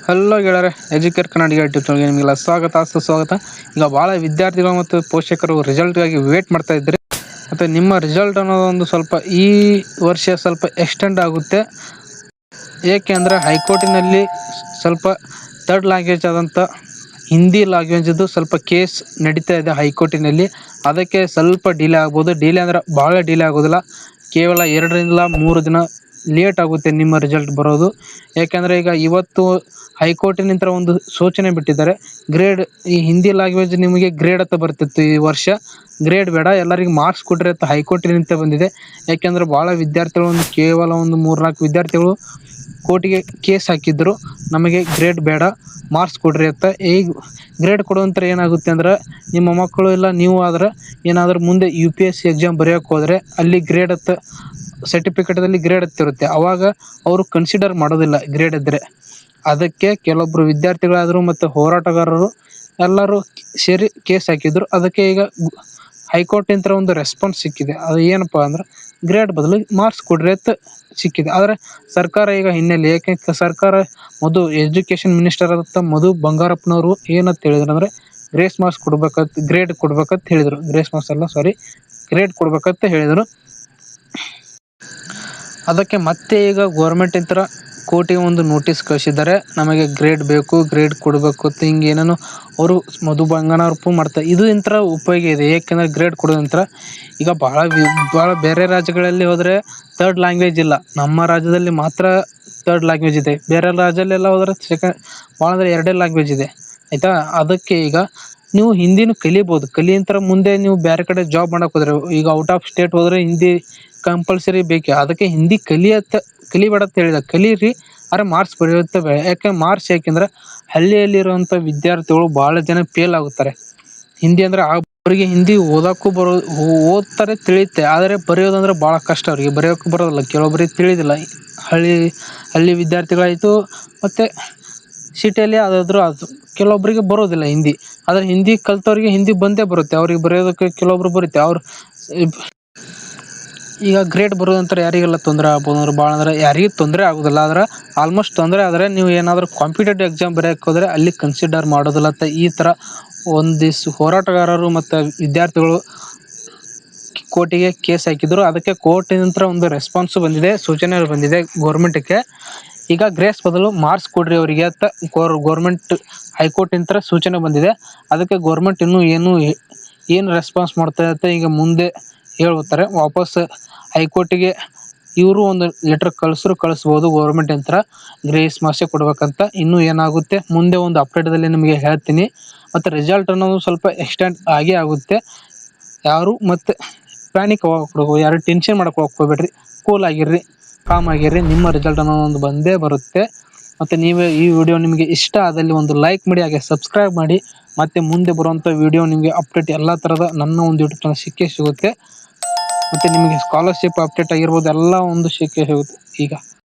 Hello ಗೆಳೆಯರೆ, Educare ಕನ್ನಡಿಗ YouTube ಚಾನಲ್ಗೆ ನಿಮಗೆಲ್ಲ ಸ್ವಾಗತ ಸುಸ್ವಾಗತ. ಈಗ ಭಾಳ ವಿದ್ಯಾರ್ಥಿಗಳು ಮತ್ತು ಪೋಷಕರು ರಿಸಲ್ಟ್ಗಾಗಿ ವೇಟ್ ಮಾಡ್ತಾ ಇದ್ದಾರೆ. ಮತ್ತು ನಿಮ್ಮ ರಿಸಲ್ಟ್ ಅನ್ನೋದು ಒಂದು ಸ್ವಲ್ಪ ಈ ವರ್ಷ ಸ್ವಲ್ಪ ಎಕ್ಸ್ಟೆಂಡ್ ಆಗುತ್ತೆ. ಏಕೆ ಅಂದರೆ ಹೈಕೋರ್ಟಿನಲ್ಲಿ ಸ್ವಲ್ಪ ಥರ್ಡ್ ಲ್ಯಾಂಗ್ವೇಜ್ ಆದಂಥ ಹಿಂದಿ ಲ್ಯಾಂಗ್ವೇಜ್ದು ಸ್ವಲ್ಪ ಕೇಸ್ ನಡೀತಾ ಇದೆ ಹೈಕೋರ್ಟಿನಲ್ಲಿ. ಅದಕ್ಕೆ ಸ್ವಲ್ಪ ಡಿಲೇ ಆಗ್ಬೋದು. ಡಿಲೇ ಅಂದರೆ ಭಾಳ ಡಿಲೇ ಆಗೋದಿಲ್ಲ, ಕೇವಲ 2 ರಿಂದ 3 ದಿನ ಲೇಟ್ ಆಗುತ್ತೆ ನಿಮ್ಮ ರಿಸಲ್ಟ್ ಬರೋದು. ಯಾಕೆಂದರೆ ಈಗ ಇವತ್ತು ಹೈಕೋರ್ಟಿನಿಂದ ಒಂದು ಸೂಚನೆ ಬಿಟ್ಟಿದ್ದಾರೆ. ಈ ಹಿಂದಿ ಲ್ಯಾಂಗ್ವೇಜ್ ನಿಮಗೆ ಗ್ರೇಡ್ ಅಂತ ಬರ್ತಿತ್ತು, ಈ ವರ್ಷ ಗ್ರೇಡ್ ಬೇಡ, ಎಲ್ಲರಿಗೂ ಮಾರ್ಕ್ಸ್ ಕೊಡ್ರಿ ಅಂತ ಹೈಕೋರ್ಟಿನಿಂದ ಬಂದಿದೆ. ಯಾಕೆಂದರೆ ಭಾಳ ವಿದ್ಯಾರ್ಥಿಗಳು, ಕೇವಲ ಒಂದು 3-4 ವಿದ್ಯಾರ್ಥಿಗಳು ಕೋರ್ಟಿಗೆ ಕೇಸ್ ಹಾಕಿದ್ರು, ನಮಗೆ ಗ್ರೇಡ್ ಬೇಡ, ಮಾರ್ಕ್ಸ್ ಕೊಡ್ರಿ ಅಂತ. ಈಗ ಗ್ರೇಡ್ ಕೊಡುವಂಥ ಏನಾಗುತ್ತೆ ಅಂದ್ರೆ, ನಿಮ್ಮ ಮಕ್ಕಳು ಇಲ್ಲ ನೀವು ಆದ್ರೆ ಏನಾದರೂ ಮುಂದೆ UPSC ಎಕ್ಸಾಮ್ ಬರೆಯೋಕ್ಕೆ ಹೋದರೆ ಅಲ್ಲಿ ಗ್ರೇಡ್ ಅಂತ ಸರ್ಟಿಫಿಕೇಟಲ್ಲಿ ಗ್ರೇಡ್ ಹತ್ತಿರುತ್ತೆ. ಆವಾಗ ಅವರು ಕನ್ಸಿಡರ್ ಮಾಡೋದಿಲ್ಲ ಗ್ರೇಡ್ ಇದ್ದರೆ. ಅದಕ್ಕೆ ಕೆಲವೊಬ್ಬರು ವಿದ್ಯಾರ್ಥಿಗಳಾದರು ಮತ್ತು ಹೋರಾಟಗಾರರು ಎಲ್ಲರೂ ಸೇರಿ ಕೇಸ್ ಹಾಕಿದ್ರು. ಅದಕ್ಕೆ ಈಗ ಹೈಕೋರ್ಟಿಂದ ಒಂದು ರೆಸ್ಪಾನ್ಸ್ ಸಿಕ್ಕಿದೆ. ಅದು ಏನಪ್ಪ ಅಂದ್ರೆ, ಗ್ರೇಡ್ ಬದಲು ಮಾರ್ಕ್ಸ್ ಕೊಡ್ರಿ ಅಂತ ಸಿಕ್ಕಿದೆ. ಆದರೆ ಸರ್ಕಾರ ಈಗ ಹಿನ್ನೆಲೆ, ಏಕೆ ಸರ್ಕಾರ ಎಜುಕೇಷನ್ ಮಿನಿಸ್ಟರ್ ಆದಂಥ ಮಧು ಬಂಗಾರಪ್ಪನವರು ಏನಂತ ಹೇಳಿದ್ರು ಅಂದರೆ, ಗ್ರೇಡ್ ಕೊಡ್ಬೇಕಂತ ಹೇಳಿದರು. ಗ್ರೇಸ್ ಮಾರ್ಕ್ಸ್ ಅಲ್ಲ, ಸಾರಿ, ಗ್ರೇಡ್ ಕೊಡ್ಬೇಕಂತ ಹೇಳಿದರು. ಅದಕ್ಕೆ ಮತ್ತೆ ಈಗ ಗೋರ್ಮೆಂಟ್ ಕೋರ್ಟಿಗೆ ಒಂದು ನೋಟಿಸ್ ಕಳಿಸಿದ್ದಾರೆ, ನಮಗೆ ಗ್ರೇಡ್ ಬೇಕು, ಗ್ರೇಡ್ ಕೊಡಬೇಕು ಅಂತ. ಹಿಂಗೆ ಏನೇನೋ ಅವರು ಮಧು ಬಂಗಾರಪ್ಪ ಮಾಡ್ತಾರೆ. ಇದು ಉಪಯೋಗ ಇದೆ. ಏಕೆಂದರೆ ಗ್ರೇಡ್ ಕೊಡೋದಂತರ ಈಗ ಭಾಳ ಬೇರೆ ರಾಜ್ಯಗಳಲ್ಲಿ ಹೋದರೆ ಥರ್ಡ್ ಲ್ಯಾಂಗ್ವೇಜ್ ಇಲ್ಲ, ನಮ್ಮ ರಾಜ್ಯದಲ್ಲಿ ಮಾತ್ರ ಥರ್ಡ್ ಲ್ಯಾಂಗ್ವೇಜ್ ಇದೆ. ಬೇರೆ ರಾಜ್ಯದಲ್ಲೆಲ್ಲ ಹೋದರೆ ಭಾಳ ಅಂದರೆ 2 ಲ್ಯಾಂಗ್ವೇಜ್ ಇದೆ, ಆಯಿತಾ. ಅದಕ್ಕೆ ಈಗ ನೀವು ಹಿಂದಿನೂ ಕಲಿಬೋದು. ಕಲಿಯಂತರ ಮುಂದೆ ನೀವು ಬೇರೆ ಕಡೆ ಜಾಬ್ ಮಾಡೋಕೆ ಹೋದರೆ, ಈಗ ಔಟ್ ಆಫ್ ಸ್ಟೇಟ್ ಹೋದರೆ ಹಿಂದಿ ಕಂಪಲ್ಸರಿ ಬೇಕೆ. ಅದಕ್ಕೆ ಹಿಂದಿ ಕಲಿಬೇಡ ಅಂತ ಹೇಳಿದ, ಕಲೀರಿ, ಆದರೆ ಮಾರ್ಕ್ಸ್ ಬರೆಯುತ್ತೆ ಬೇಡ. ಯಾಕೆಂದ್ರೆ ಹಳ್ಳಿಯಲ್ಲಿರುವಂಥ ವಿದ್ಯಾರ್ಥಿಗಳು ಭಾಳ ಜನ ಫೇಲ್ ಆಗುತ್ತಾರೆ ಹಿಂದಿ ಅಂದರೆ. ಅವರಿಗೆ ಹಿಂದಿ ಓದೋಕ್ಕೂ ಓದ್ತಾರೆ, ತಿಳಿಯುತ್ತೆ, ಆದರೆ ಬರೆಯೋದಂದ್ರೆ ಭಾಳ ಕಷ್ಟ. ಅವರಿಗೆ ಬರೆಯೋಕ್ಕೂ ಬರೋದಿಲ್ಲ, ಕೆಲವೊಬ್ಬರಿಗೆ ತಿಳಿಯೋದಿಲ್ಲ. ಹಳ್ಳಿ ವಿದ್ಯಾರ್ಥಿಗಳಾಯಿತು ಮತ್ತು ಸಿಟಿಯಲ್ಲಿ ಯಾವುದಾದ್ರೂ ಅದು ಕೆಲವೊಬ್ಬರಿಗೆ ಬರೋದಿಲ್ಲ ಹಿಂದಿ. ಆದರೆ ಹಿಂದಿ ಕಲಿತವ್ರಿಗೆ ಹಿಂದಿ ಬಂದೇ ಬರುತ್ತೆ, ಅವ್ರಿಗೆ ಬರೆಯೋದಕ್ಕೆ ಕೆಲವೊಬ್ರು ಬರುತ್ತೆ. ಈಗ ಗ್ರೇಡ್ ಬರೋದಂತಾರೆ ಯಾರಿಗೆಲ್ಲ ತೊಂದರೆ ಆಗ್ಬೋದು ಅಂದ್ರೆ, ಭಾಳ ಅಂದರೆ ಯಾರಿಗೂ ತೊಂದರೆ ಆಗೋದಿಲ್ಲ, ಆದರೆ ಆಲ್ಮೋಸ್ಟ್ ತೊಂದರೆ ಆದರೆ ನೀವು ಏನಾದರೂ ಕಾಂಪಿಟೇಟಿವ್ ಎಕ್ಸಾಮ್ ಬರೆಯೋಕ್ಕೆ ಹೋದರೆ ಅಲ್ಲಿ ಕನ್ಸಿಡರ್ ಮಾಡೋದಿಲ್ಲ ಅಂತ ಈ ಥರ ಒಂದಿಷ್ಟು ಹೋರಾಟಗಾರರು ಮತ್ತು ವಿದ್ಯಾರ್ಥಿಗಳು ಕೋರ್ಟಿಗೆ ಕೇಸ್ ಹಾಕಿದ್ರು. ಅದಕ್ಕೆ ಕೋರ್ಟಿನಿಂದ ಒಂದು ರೆಸ್ಪಾನ್ಸು ಬಂದಿದೆ, ಸೂಚನೆ ಬಂದಿದೆ ಗೌರ್ಮೆಂಟ್ಗೆ. ಈಗ ಗ್ರೇಸ್ ಬದಲು ಮಾರ್ಕ್ಸ್ ಕೊಡ್ರಿ ಅವರಿಗೆ ಅಂತ ಗೌರ್ಮೆಂಟ್ ಹೈಕೋರ್ಟಿಂದ ಸೂಚನೆ ಬಂದಿದೆ. ಅದಕ್ಕೆ ಗೌರ್ಮೆಂಟ್ ಇನ್ನೂ ಏನು ರೆಸ್ಪಾನ್ಸ್ ಮಾಡ್ತಾ ಇರುತ್ತೆ ಈಗ ಮುಂದೆ ಹೇಳ್ತಾರೆ. ವಾಪಸ್ ಹೈಕೋರ್ಟಿಗೆ ಇವರು ಒಂದು ಲೆಟರ್ ಕಳಿಸ್ಬೋದು ಗೌರ್ಮೆಂಟ್ ಗ್ರೇಸ್ ಮಾರ್ಕ್ಸೇ ಕೊಡ್ಬೇಕಂತ. ಇನ್ನೂ ಏನಾಗುತ್ತೆ ಮುಂದೆ ಒಂದು ಅಪ್ಡೇಟಲ್ಲಿ ನಿಮಗೆ ಹೇಳ್ತೀನಿ. ಮತ್ತು ರಿಸಲ್ಟ್ ಅನ್ನೋದು ಸ್ವಲ್ಪ ಎಕ್ಸ್ಟೆಂಡ್ ಆಗೇ ಆಗುತ್ತೆ. ಯಾರು ಮತ್ತು ಪ್ಯಾನಿಕ್ ಯಾರು ಟೆನ್ಷನ್ ಮಾಡೋಕೆ ಹೋಗ್ಬೇಡ್ರಿ, ಕೂಲ್ ಆಗಿರ್ರಿ, ಕಾಮ್ ಆಗಿರ್ರಿ. ನಿಮ್ಮ ರಿಸಲ್ಟ್ ಅನ್ನೋದು ಒಂದು ಬಂದೇ ಬರುತ್ತೆ. ಮತ್ತು ನೀವೇ ಈ ವಿಡಿಯೋ ನಿಮಗೆ ಇಷ್ಟ ಆದಲ್ಲಿ ಒಂದು ಲೈಕ್ ಮಾಡಿ, ಹಾಗೆ ಸಬ್ಸ್ಕ್ರೈಬ್ ಮಾಡಿ. ಮತ್ತು ಮುಂದೆ ಬರುವಂಥ ವಿಡಿಯೋ ನಿಮಗೆ ಅಪ್ಡೇಟ್ ಎಲ್ಲ ಥರದ ನನ್ನ ಒಂದು ಯೂಟ್ಯೂಬ್ ಚಾನಲ್ ಸಿಗುತ್ತೆ. ಮತ್ತು ನಿಮಗೆ ಸ್ಕಾಲರ್ಶಿಪ್ ಅಪ್ಡೇಟ್ ಆಗಿರ್ಬೋದು, ಎಲ್ಲ ಒಂದು ಸಿಗುತ್ತೆ ಈಗ.